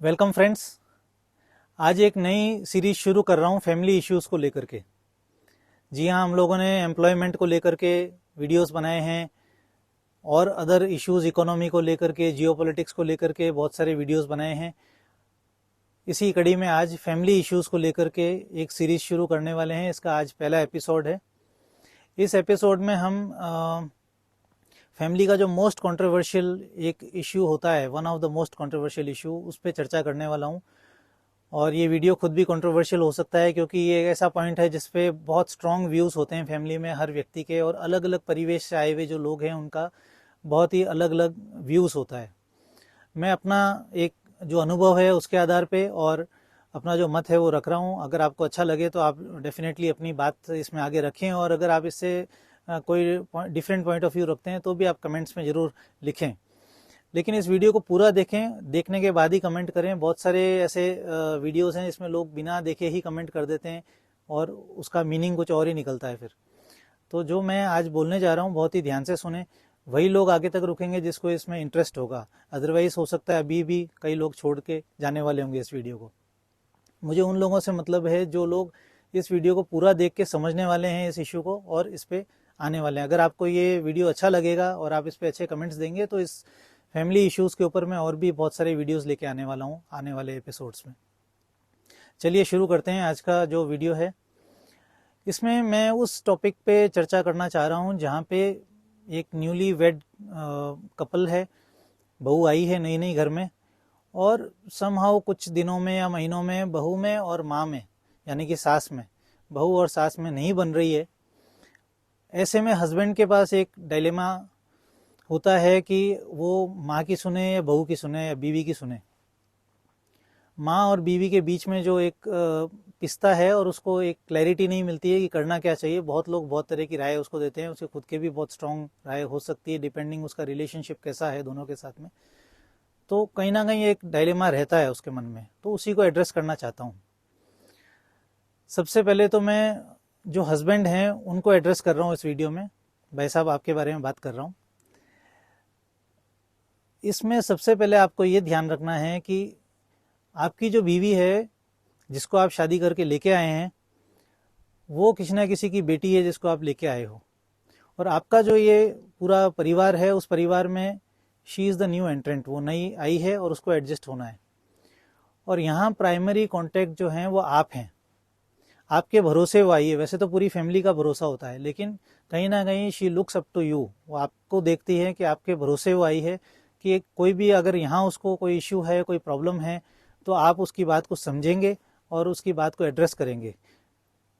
Welcome friends. आज एक नई सीरीज शुरू कर रहा हूँ फैमिली इश्यूज़ को लेकर के। जी हाँ, हम लोगों ने एम्प्लॉयमेंट को लेकर के वीडियोस बनाए हैं और अदर इश्यूज़ इकोनॉमी को लेकर के, जियोपॉलिटिक्स को लेकर के बहुत सारे वीडियोस बनाए हैं। इसी कड़ी में आज फैमिली इश्यूज़ को लेकर के एक सीरीज शुरू करने वाले हैं। इसका आज पहला एपिसोड है। इस एपिसोड में हम फैमिली का जो मोस्ट कंट्रोवर्शियल एक इश्यू होता है, one of the most controversial issue, उस पर चर्चा करने वाला हूँ। और ये वीडियो खुद भी कंट्रोवर्शियल हो सकता है क्योंकि ये एक ऐसा पॉइंट है जिसपे बहुत स्ट्रॉन्ग व्यूज़ होते हैं फैमिली में हर व्यक्ति के, और अलग अलग परिवेश से आए हुए जो लोग हैं उनका बहुत ही अलग अलग व्यूज़ होता है। मैं अपना एक जो अनुभव है उसके आधार पे और अपना जो मत है वो रख रहा हूँ। अगर आपको अच्छा लगे तो आप डेफिनेटली अपनी बात इसमें आगे रखें, और अगर आप इससे कोई डिफरेंट पॉइंट ऑफ व्यू रखते हैं तो भी आप कमेंट्स में ज़रूर लिखें। लेकिन इस वीडियो को पूरा देखें, देखने के बाद ही कमेंट करें। बहुत सारे ऐसे वीडियोस हैं जिसमें लोग बिना देखे ही कमेंट कर देते हैं और उसका मीनिंग कुछ और ही निकलता है फिर। तो जो मैं आज बोलने जा रहा हूँ बहुत ही ध्यान से सुने, वही लोग आगे तक रुकेंगे जिसको इसमें इंटरेस्ट होगा। अदरवाइज हो सकता है अभी भी कई लोग छोड़ के जाने वाले होंगे इस वीडियो को। मुझे उन लोगों से मतलब है जो लोग इस वीडियो को पूरा देख के समझने वाले हैं इस इशू को और इस पे आने वाले हैं। अगर आपको ये वीडियो अच्छा लगेगा और आप इस पे अच्छे कमेंट्स देंगे तो इस फैमिली इश्यूज़ के ऊपर मैं और भी बहुत सारे वीडियोस लेके आने वाला हूँ आने वाले एपिसोड्स में। चलिए शुरू करते हैं आज का जो वीडियो है। इसमें मैं उस टॉपिक पे चर्चा करना चाह रहा हूँ जहाँ पे एक न्यूली वेड कपल है, बहू आई है नई नई घर में, और समहाउ कुछ दिनों में या महीनों में बहू में और माँ में, यानी कि सास में, बहू और सास में नहीं बन रही है। ऐसे में हस्बैंड के पास एक डायलेमा होता है कि वो माँ की सुने या बहू की सुने या बीवी की सुने। माँ और बीवी के बीच में जो एक पिसता है और उसको एक क्लैरिटी नहीं मिलती है कि करना क्या चाहिए। बहुत लोग बहुत तरह की राय उसको देते हैं, उसके खुद के भी बहुत स्ट्रॉन्ग राय हो सकती है डिपेंडिंग उसका रिलेशनशिप कैसा है दोनों के साथ में। तो कहीं ना कहीं एक डायलेमा रहता है उसके मन में, तो उसी को एड्रेस करना चाहता हूँ। सबसे पहले तो मैं जो हस्बैंड हैं उनको एड्रेस कर रहा हूँ इस वीडियो में। भाई साहब, आपके बारे में बात कर रहा हूँ। इसमें सबसे पहले आपको ये ध्यान रखना है कि आपकी जो बीवी है जिसको आप शादी करके लेके आए हैं, वो किसी ना किसी की बेटी है जिसको आप लेके आए हो, और आपका जो ये पूरा परिवार है उस परिवार में शी इज़ द न्यू एंट्रेंट, वो नई आई है और उसको एडजस्ट होना है। और यहाँ प्राइमरी कॉन्टेक्ट जो है वो आप हैं, आपके भरोसे वो आई है। वैसे तो पूरी फैमिली का भरोसा होता है, लेकिन कहीं ना कहीं she looks up to you, वो आपको देखती है कि आपके भरोसे वो आई है कि कोई भी अगर यहाँ उसको कोई इश्यू है, कोई प्रॉब्लम है, तो आप उसकी बात को समझेंगे और उसकी बात को एड्रेस करेंगे।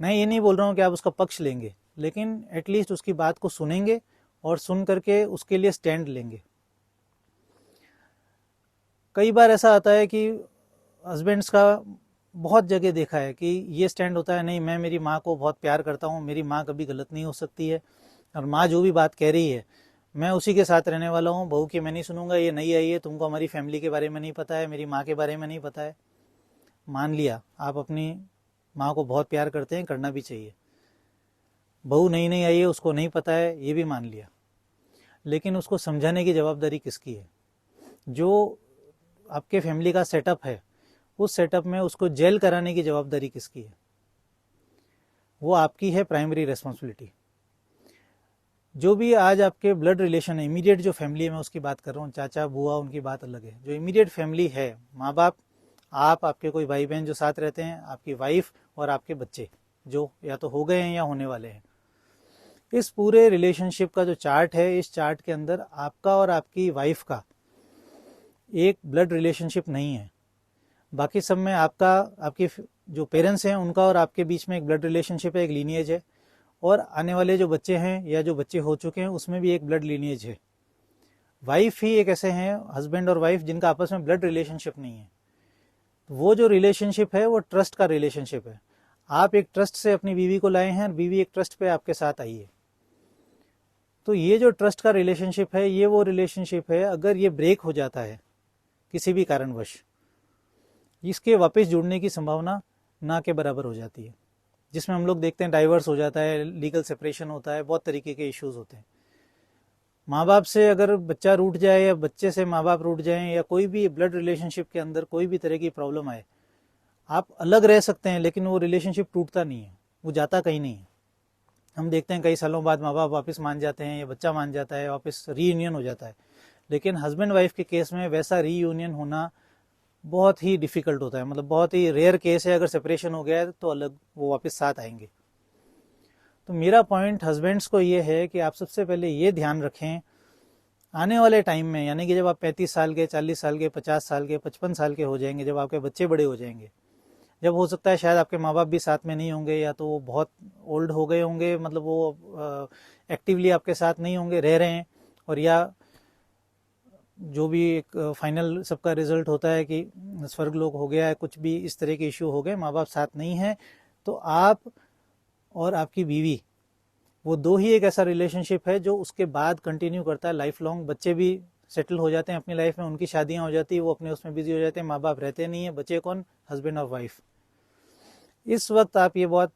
मैं ये नहीं बोल रहा हूँ कि आप उसका पक्ष लेंगे, लेकिन एटलीस्ट उसकी बात को सुनेंगे और सुन करके उसके लिए स्टैंड लेंगे। कई बार ऐसा आता है कि हस्बैंड्स का बहुत जगह देखा है कि ये स्टैंड होता है, नहीं मैं मेरी माँ को बहुत प्यार करता हूँ, मेरी माँ कभी गलत नहीं हो सकती है, और माँ जो भी बात कह रही है मैं उसी के साथ रहने वाला हूँ, बहू की मैं नहीं सुनूंगा, ये नहीं आई है, तुमको हमारी फैमिली के बारे में नहीं पता है, मेरी माँ के बारे में नहीं पता है। मान लिया आप अपनी माँ को बहुत प्यार करते हैं, करना भी चाहिए। बहू नई नई आई है, उसको नहीं पता है, ये भी मान लिया। लेकिन उसको समझाने की जवाबदारी किसकी है? जो आपके फैमिली का सेटअप है उस सेटअप में उसको जेल कराने की जवाबदारी किसकी है? वो आपकी है, प्राइमरी रेस्पॉन्सिबिलिटी। जो भी आज आपके ब्लड रिलेशन है, इमीडिएट जो फैमिली है, मैं उसकी बात कर रहा हूँ, चाचा बुआ उनकी बात अलग है। जो इमीडिएट फैमिली है, माँ बाप, आप, आपके कोई भाई बहन जो साथ रहते हैं, आपकी वाइफ और आपके बच्चे जो या तो हो गए हैं या होने वाले हैं, इस पूरे रिलेशनशिप का जो चार्ट है, इस चार्ट के अंदर आपका और आपकी वाइफ का एक ब्लड रिलेशनशिप नहीं है। बाकी सब में आपका, आपके जो पेरेंट्स हैं उनका और आपके बीच में एक ब्लड रिलेशनशिप है, एक लीनिएज है, और आने वाले जो बच्चे हैं या जो बच्चे हो चुके हैं उसमें भी एक ब्लड लीनिएज है। वाइफ ही एक ऐसे हैं, हस्बैंड और वाइफ, जिनका आपस में ब्लड रिलेशनशिप नहीं है। वो जो रिलेशनशिप है वो ट्रस्ट का रिलेशनशिप है। आप एक ट्रस्ट से अपनी बीवी को लाए हैं और बीवी एक ट्रस्ट पे आपके साथ आई है। तो ये जो ट्रस्ट का रिलेशनशिप है, ये वो रिलेशनशिप है, अगर ये ब्रेक हो जाता है किसी भी कारणवश, इसके वापस जुड़ने की संभावना ना के बराबर हो जाती है, जिसमें हम लोग देखते हैं डाइवर्स हो जाता है, लीगल सेपरेशन होता है, बहुत तरीके के इश्यूज होते हैं। माँ बाप से अगर बच्चा रूठ जाए या बच्चे से माँ बाप रूठ जाए या कोई भी ब्लड रिलेशनशिप के अंदर कोई भी तरह की प्रॉब्लम आए, आप अलग रह सकते हैं लेकिन वो रिलेशनशिप टूटता नहीं है, वो जाता कहीं नहीं है। हम देखते हैं कई सालों बाद माँ बाप वापस मान जाते हैं या बच्चा मान जाता है, वापस रीयूनियन हो जाता है। लेकिन हस्बैंड वाइफ के केस में वैसा रीयूनियन होना बहुत ही डिफिकल्ट होता है, मतलब बहुत ही रेयर केस है। अगर सेपरेशन हो गया है तो अलग वो वापस साथ आएंगे। तो मेरा पॉइंट हस्बैंड्स को ये है कि आप सबसे पहले ये ध्यान रखें आने वाले टाइम में, यानी कि जब आप 35 साल के, 40 साल के, 50 साल के, 55 साल के हो जाएंगे, जब आपके बच्चे बड़े हो जाएंगे, जब हो सकता है शायद आपके माँ बाप भी साथ में नहीं होंगे या तो वो बहुत ओल्ड हो गए होंगे, मतलब वो एक्टिवली आपके साथ नहीं होंगे, रह रहे हैं, और या जो भी एक फाइनल सबका रिजल्ट होता है कि स्वर्गलोक हो गया है, कुछ भी इस तरह के इश्यू हो गए, माँ बाप साथ नहीं है, तो आप और आपकी बीवी, वो दो ही एक ऐसा रिलेशनशिप है जो उसके बाद कंटिन्यू करता है लाइफ लॉन्ग। बच्चे भी सेटल हो जाते हैं अपनी लाइफ में, उनकी शादियां हो जाती है, वो अपने उसमें बिजी हो जाते हैं, माँ बाप रहते नहीं है, बचे कौन? हस्बैंड और वाइफ। इस वक्त आप ये बहुत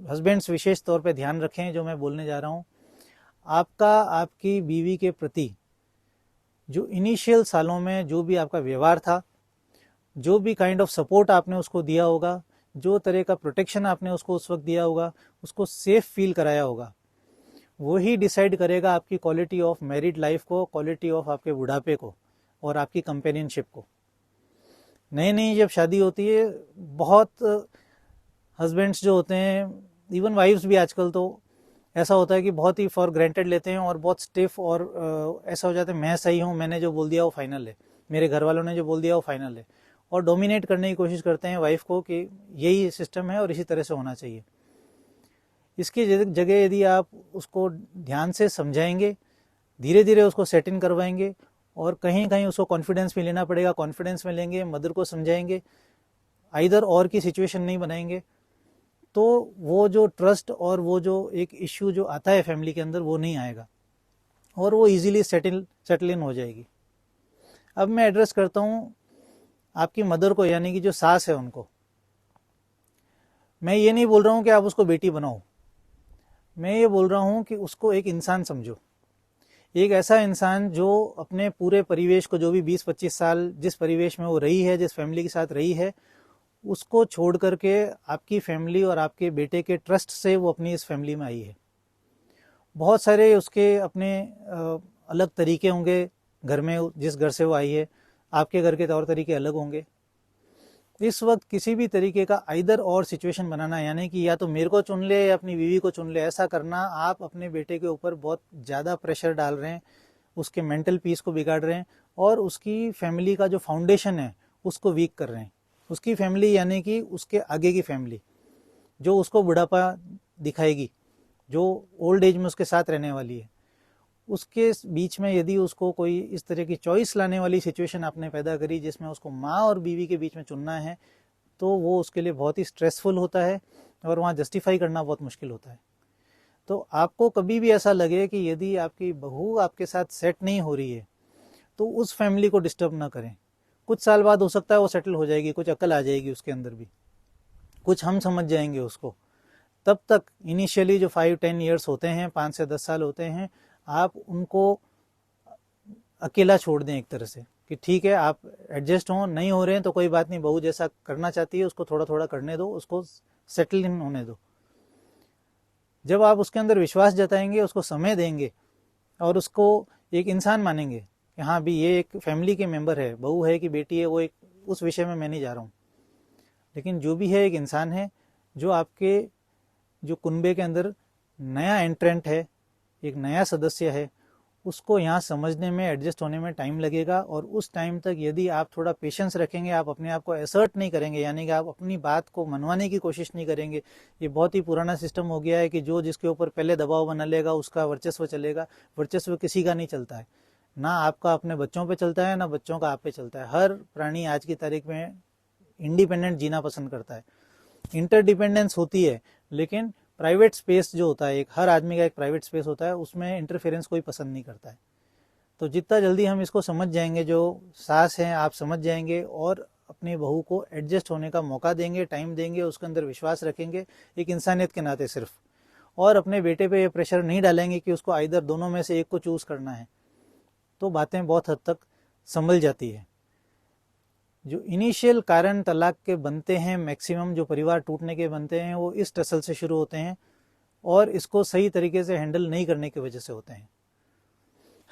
हस्बैंड्स विशेष तौर पे ध्यान रखें जो मैं बोलने जा रहा हूँ। आपका आपकी बीवी के प्रति जो इनिशियल सालों में जो भी आपका व्यवहार था, जो भी काइंड ऑफ सपोर्ट आपने उसको दिया होगा, जो तरह का प्रोटेक्शन आपने उसको उस वक्त दिया होगा, उसको सेफ फील कराया होगा, वही डिसाइड करेगा आपकी क्वालिटी ऑफ मैरिड लाइफ को, क्वालिटी ऑफ आपके बुढ़ापे को और आपकी कंपेनियनशिप को। नई नई जब शादी होती है, बहुत हस्बैंड्स जो होते हैं, इवन वाइफ्स भी आजकल तो ऐसा होता है कि बहुत ही फॉर ग्रांटेड लेते हैं और बहुत स्टिफ, और ऐसा हो जाता है मैं सही हूँ, मैंने जो बोल दिया वो फाइनल है, मेरे घर वालों ने जो बोल दिया वो फाइनल है, और डोमिनेट करने की कोशिश करते हैं वाइफ को कि यही सिस्टम है और इसी तरह से होना चाहिए। इसकी जगह यदि आप उसको ध्यान से समझाएंगे, धीरे धीरे उसको सेट इन करवाएंगे, और कहीं कहीं उसको कॉन्फिडेंस में लेना पड़ेगा, कॉन्फिडेंस में लेंगे, मदर को समझाएंगे, आइदर और की सिचुएशन नहीं बनाएंगे, तो वो जो ट्रस्ट और वो जो एक इश्यू जो आता है फैमिली के अंदर वो नहीं आएगा और वो इजीली सेटल इन हो जाएगी। अब मैं एड्रेस करता हूँ आपकी मदर को, यानी कि जो सास है उनको। मैं ये नहीं बोल रहा हूँ कि आप उसको बेटी बनाओ, मैं ये बोल रहा हूँ कि उसको एक इंसान समझो, एक ऐसा इंसान जो अपने पूरे परिवेश को, जो भी 20-25 साल जिस परिवेश में वो रही है, जिस फैमिली के साथ रही है, उसको छोड़ करके आपकी फैमिली और आपके बेटे के ट्रस्ट से वो अपनी इस फैमिली में आई है। बहुत सारे उसके अपने अलग तरीके होंगे घर में, जिस घर से वो आई है, आपके घर के तौर तरीके अलग होंगे। इस वक्त किसी भी तरीके का आइदर और सिचुएशन बनाना, यानी कि या तो मेरे को चुन ले या अपनी बीवी को चुन ले, ऐसा करना आप अपने बेटे के ऊपर बहुत ज़्यादा प्रेशर डाल रहे हैं, उसके मेंटल पीस को बिगाड़ रहे हैं और उसकी फैमिली का जो फाउंडेशन है उसको वीक कर रहे हैं। उसकी फैमिली यानी कि उसके आगे की फैमिली जो उसको बुढ़ापा दिखाएगी, जो ओल्ड एज में उसके साथ रहने वाली है, उसके बीच में यदि उसको कोई इस तरह की चॉइस लाने वाली सिचुएशन आपने पैदा करी जिसमें उसको माँ और बीवी के बीच में चुनना है, तो वो उसके लिए बहुत ही स्ट्रेसफुल होता है और वहाँ जस्टिफाई करना बहुत मुश्किल होता है। तो आपको कभी भी ऐसा लगे कि यदि आपकी बहू आपके साथ सेट नहीं हो रही है तो उस फैमिली को डिस्टर्ब ना करें। कुछ साल बाद हो सकता है वो सेटल हो जाएगी, कुछ अकल आ जाएगी उसके अंदर भी, कुछ हम समझ जाएंगे उसको। तब तक इनिशियली जो 5-10 ईयर्स होते हैं, 5 से 10 साल होते हैं, आप उनको अकेला छोड़ दें एक तरह से कि ठीक है आप एडजस्ट हो, नहीं हो रहे हैं तो कोई बात नहीं, बहू जैसा करना चाहती है उसको थोड़ा थोड़ा करने दो, उसको सेटल इन होने दो। जब आप उसके अंदर विश्वास जताएंगे, उसको समय देंगे और उसको एक इंसान मानेंगे कि हाँ भी ये एक फैमिली के मेंबर है, बहू है कि बेटी है, वो एक उस विषय में मैं नहीं जा रहा हूँ, लेकिन जो भी है एक इंसान है जो आपके जो कुनबे के अंदर नया एंट्रेंट है, एक नया सदस्य है, उसको यहाँ समझने में, एडजस्ट होने में टाइम लगेगा। और उस टाइम तक यदि आप थोड़ा पेशेंस रखेंगे, आप अपने आप को असर्ट नहीं करेंगे, यानी कि आप अपनी बात को मनवाने की कोशिश नहीं करेंगे। ये बहुत ही पुराना सिस्टम हो गया है कि जो जिसके ऊपर पहले दबाव बना लेगा उसका वर्चस्व चलेगा। वर्चस्व किसी का नहीं चलता है, ना आपका अपने बच्चों पे चलता है, ना बच्चों का आप पे चलता है। हर प्राणी आज की तारीख में इंडिपेंडेंट जीना पसंद करता है। इंटरडिपेंडेंस होती है, लेकिन प्राइवेट स्पेस जो होता है, एक हर आदमी का एक प्राइवेट स्पेस होता है, उसमें इंटरफेरेंस कोई पसंद नहीं करता है। तो जितना जल्दी हम इसको समझ जाएंगे, जो सास हैं आप समझ जाएंगे और अपनी बहू को एडजस्ट होने का मौका देंगे, टाइम देंगे, उसके अंदर विश्वास रखेंगे एक इंसानियत के नाते सिर्फ, और अपने बेटे पे ये प्रेशर नहीं डालेंगे कि उसको आइदर दोनों में से एक को चूज करना है। तो बातें बहुत हद तक संभल जाती है। जो इनिशियल कारण तलाक के बनते हैं, मैक्सिमम जो परिवार टूटने के बनते हैं, वो इस टसल से शुरू होते हैं और इसको सही तरीके से हैंडल नहीं करने की वजह से होते हैं।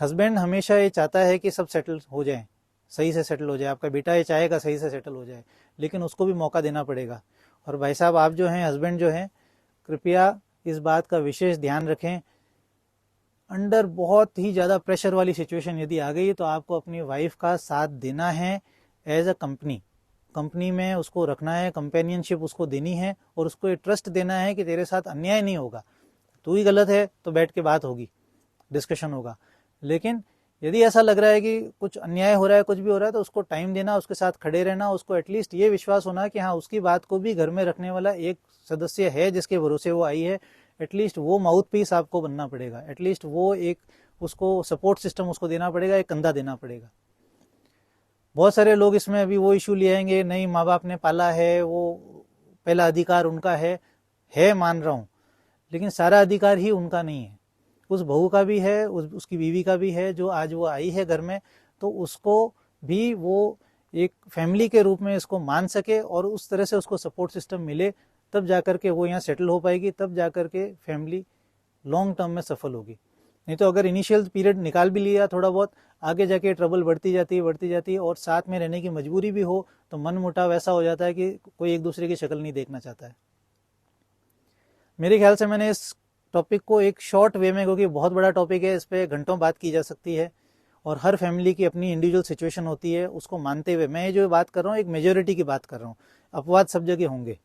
हस्बैंड हमेशा ये चाहता है कि सब सेटल हो जाए, सही से सेटल हो जाए। आपका बेटा ये चाहेगा सही से सेटल हो जाए, लेकिन उसको भी मौका देना पड़ेगा। और भाई साहब, आप जो हैं, हस्बैंड जो हैं, कृपया इस बात का विशेष ध्यान रखें। अंडर बहुत ही ज़्यादा प्रेशर वाली सिचुएशन यदि आ गई तो आपको अपनी वाइफ का साथ देना है एज अ कंपनी में उसको रखना है, कंपेनियनशिप उसको देनी है और उसको ये ट्रस्ट देना है कि तेरे साथ अन्याय नहीं होगा। तू ही गलत है तो बैठ के बात होगी, डिस्कशन होगा। लेकिन यदि ऐसा लग रहा है कि कुछ अन्याय हो रहा है, कुछ भी हो रहा है, तो उसको टाइम देना, उसके साथ खड़े रहना, उसको एटलीस्ट ये विश्वास होना कि हाँ, उसकी बात को भी घर में रखने वाला एक सदस्य है जिसके भरोसे वो आई है। एटलीस्ट वो माउथ पीस आपको बनना पड़ेगा, एटलीस्ट वो एक उसको सपोर्ट सिस्टम उसको देना पड़ेगा, एक कंधा देना पड़ेगा। बहुत सारे लोग इसमें अभी वो इशू ले आएंगे, नहीं माँ बाप ने पाला है, वो पहला अधिकार उनका है मान रहा हूँ, लेकिन सारा अधिकार ही उनका नहीं है। उस बहू का भी है, उसकी बीवी का भी है जो आज वो आई है घर में, तो उसको भी वो एक फैमिली के रूप में इसको मान सके और उस तरह से उसको सपोर्ट सिस्टम मिले, तब जाकर के वो यहाँ सेटल हो पाएगी, तब जाकर के फैमिली लॉन्ग टर्म में सफल होगी। नहीं तो अगर इनिशियल पीरियड निकाल भी लिया थोड़ा बहुत, आगे जाके ट्रबल बढ़ती जाती है और साथ में रहने की मजबूरी भी हो तो मन मुटाव ऐसा हो जाता है कि कोई एक दूसरे की शक्ल नहीं देखना चाहता है। मेरे ख्याल से मैंने इस टॉपिक को एक शॉर्ट वे में, क्योंकि बहुत बड़ा टॉपिक है, इस पर घंटों बात की जा सकती है और हर फैमिली की अपनी इंडिविजुअल सिचुएशन होती है, उसको मानते हुए मैं जो बात कर रहा हूँ एक मेजोरिटी की बात कर रहा हूँ। अपवाद सब जगह होंगे,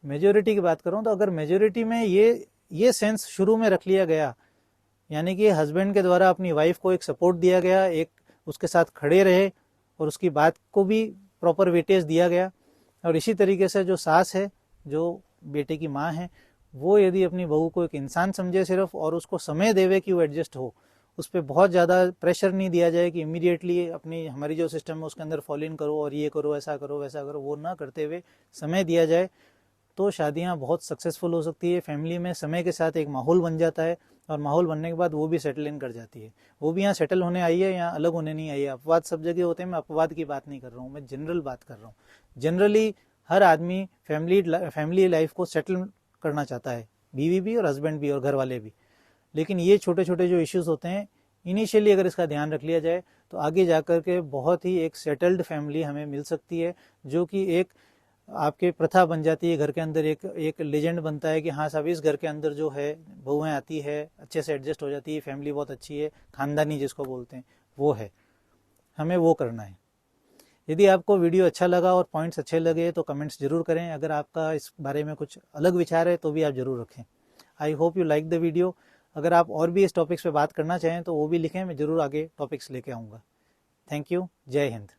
मेजोरिटी की बात कर रहा हूँ। तो अगर मेजोरिटी में ये सेंस शुरू में रख लिया गया, यानी कि हस्बैंड के द्वारा अपनी वाइफ को एक सपोर्ट दिया गया, एक उसके साथ खड़े रहे और उसकी बात को भी प्रॉपर वेटेज दिया गया, और इसी तरीके से जो सास है, जो बेटे की माँ है, वो यदि अपनी बहू को एक इंसान समझे सिर्फ और उसको समय देवे कि वो एडजस्ट हो, उस पर बहुत ज़्यादा प्रेशर नहीं दिया जाए कि इमीडिएटली अपनी हमारी जो सिस्टम है उसके अंदर फॉलो इन करो और ये करो, ऐसा करो, वैसा करो, वो ना करते हुए समय दिया जाए, तो शादियाँ बहुत सक्सेसफुल हो सकती है। फैमिली में समय के साथ एक माहौल बन जाता है और माहौल बनने के बाद वो भी सेटल इन कर जाती है। वो भी यहाँ सेटल होने आई है, यहाँ अलग होने नहीं आई है। अपवाद सब जगह होते हैं, मैं अपवाद की बात नहीं कर रहा हूँ, मैं जनरल बात कर रहा हूँ। जनरली हर आदमी फैमिली लाइफ को सेटल करना चाहता है, बीवी भी और हस्बैंड भी और घर वाले भी। लेकिन ये छोटे छोटे जो इश्यूज होते हैं, इनिशियली अगर इसका ध्यान रख लिया जाए तो आगे जाकर के बहुत ही एक सेटल्ड फैमिली हमें मिल सकती है, जो कि एक आपके प्रथा बन जाती है घर के अंदर, एक लेजेंड बनता है कि हाँ साहब, इस घर के अंदर जो है बहुएं आती है, अच्छे से एडजस्ट हो जाती है, फैमिली बहुत अच्छी है, खानदानी जिसको बोलते हैं वो है। हमें वो करना है। यदि आपको वीडियो अच्छा लगा और पॉइंट्स अच्छे लगे तो कमेंट्स जरूर करें। अगर आपका इस बारे में कुछ अलग विचार है तो भी आप जरूर रखें। I hope you like the video. अगर आप और भी इस टॉपिक्स पे बात करना चाहें तो वो भी लिखें, मैं जरूर आगे टॉपिक्स लेके आऊँगा। Thank you. जय हिंद।